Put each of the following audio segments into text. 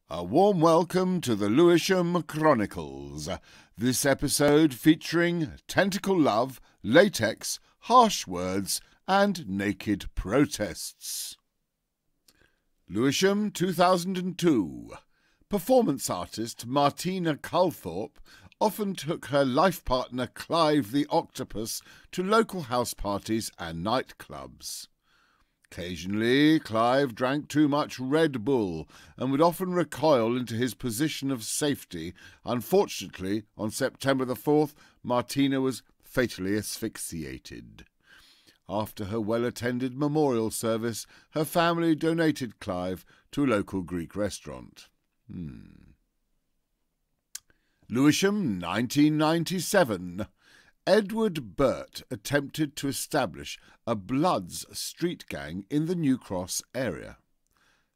A warm welcome to the Lewisham Chronicles. This episode featuring tentacle love, latex, harsh words and naked protests. Lewisham 2002. Performance artist Martina Culthorpe often took her life partner Clive the Octopus to local house parties and nightclubs. Occasionally, Clive drank too much Red Bull and would often recoil into his position of safety. Unfortunately, on September the 4th, Martina was fatally asphyxiated. After her well-attended memorial service, her family donated Clive to a local Greek restaurant. Lewisham, 1997. Edward Burt attempted to establish a Bloods street gang in the New Cross area.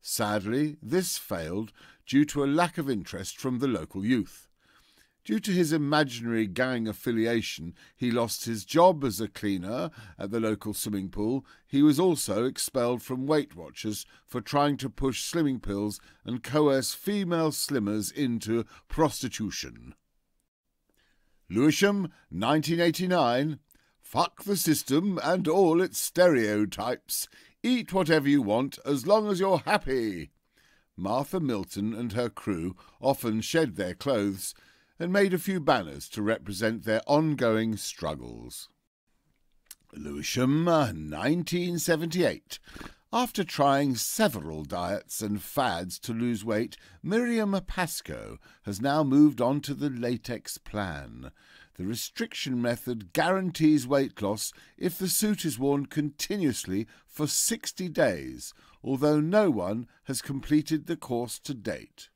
Sadly, this failed due to a lack of interest from the local youth. Due to his imaginary gang affiliation, he lost his job as a cleaner at the local swimming pool. He was also expelled from Weight Watchers for trying to push slimming pills and coerce female slimmers into prostitution. Lewisham, 1989. Fuck the system and all its stereotypes. Eat whatever you want as long as you're happy. Martha Milton and her crew often shed their clothes and made a few banners to represent their ongoing struggles. Lewisham, 1978. After trying several diets and fads to lose weight, Miriam Pascoe has now moved on to the latex plan. The restriction method guarantees weight loss if the suit is worn continuously for 60 days, although no one has completed the course to date.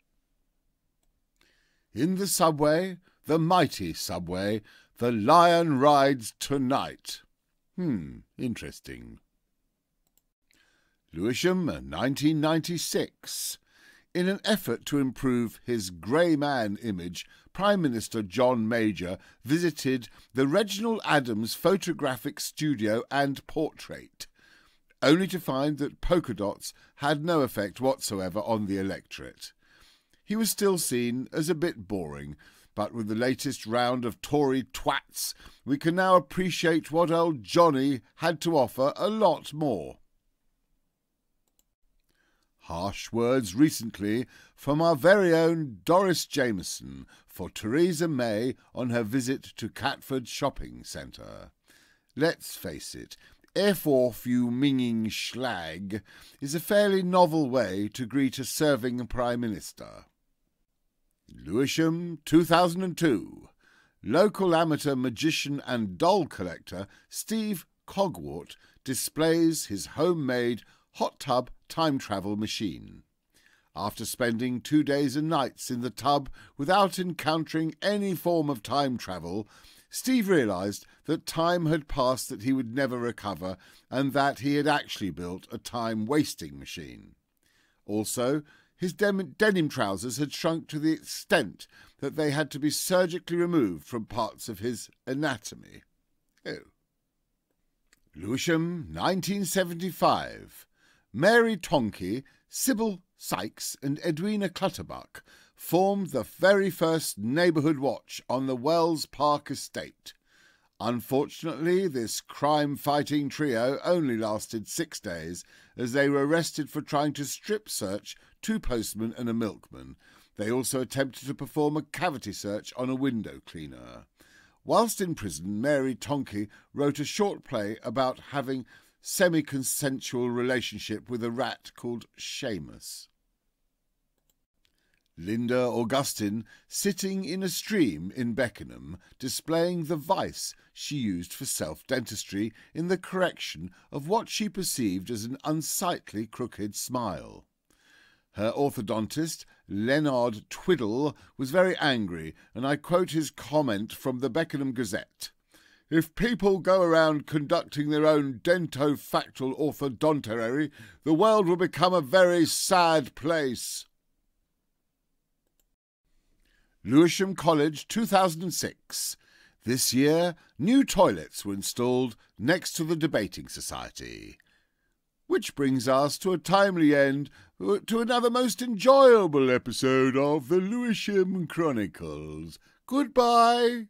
In the subway, the mighty subway, the lion rides tonight. Interesting. Lewisham, 1996. In an effort to improve his grey man image, Prime Minister John Major visited the Reginald Adams Photographic Studio and Portrait, only to find that polka dots had no effect whatsoever on the electorate. He was still seen as a bit boring, but with the latest round of Tory twats, we can now appreciate what old Johnny had to offer a lot more. Harsh words recently from our very own Doris Jameson for Theresa May on her visit to Catford Shopping Centre. Let's face it, F off you minging schlag is a fairly novel way to greet a serving Prime Minister. Lewisham, 2002. Local amateur magician and doll collector Steve Cogwart displays his homemade hot tub time travel machine. After spending 2 days and nights in the tub without encountering any form of time travel, Steve realised that time had passed that he would never recover and that he had actually built a time-wasting machine. Also, his denim trousers had shrunk to the extent that they had to be surgically removed from parts of his anatomy. Lewisham, 1975. Mary Tonke, Sybil Sykes and Edwina Clutterbuck formed the very first neighbourhood watch on the Wells Park estate. Unfortunately, this crime-fighting trio only lasted 6 days, as they were arrested for trying to strip-search 2 postmen and a milkman. They also attempted to perform a cavity search on a window cleaner. Whilst in prison, Mary Tonke wrote a short play about having semi-consensual relationship with a rat called Seamus. Linda Augustin sitting in a stream in Beckenham, displaying the vice she used for self-dentistry in the correction of what she perceived as an unsightly crooked smile. Her orthodontist, Leonard Twiddle, was very angry, and I quote his comment from the Beckenham Gazette. "If people go around conducting their own dentofactual orthodontary, the world will become a very sad place." Lewisham College, 2006. This year, new toilets were installed next to the Debating Society. Which brings us to a timely end to another most enjoyable episode of the Lewisham Chronicles. Goodbye.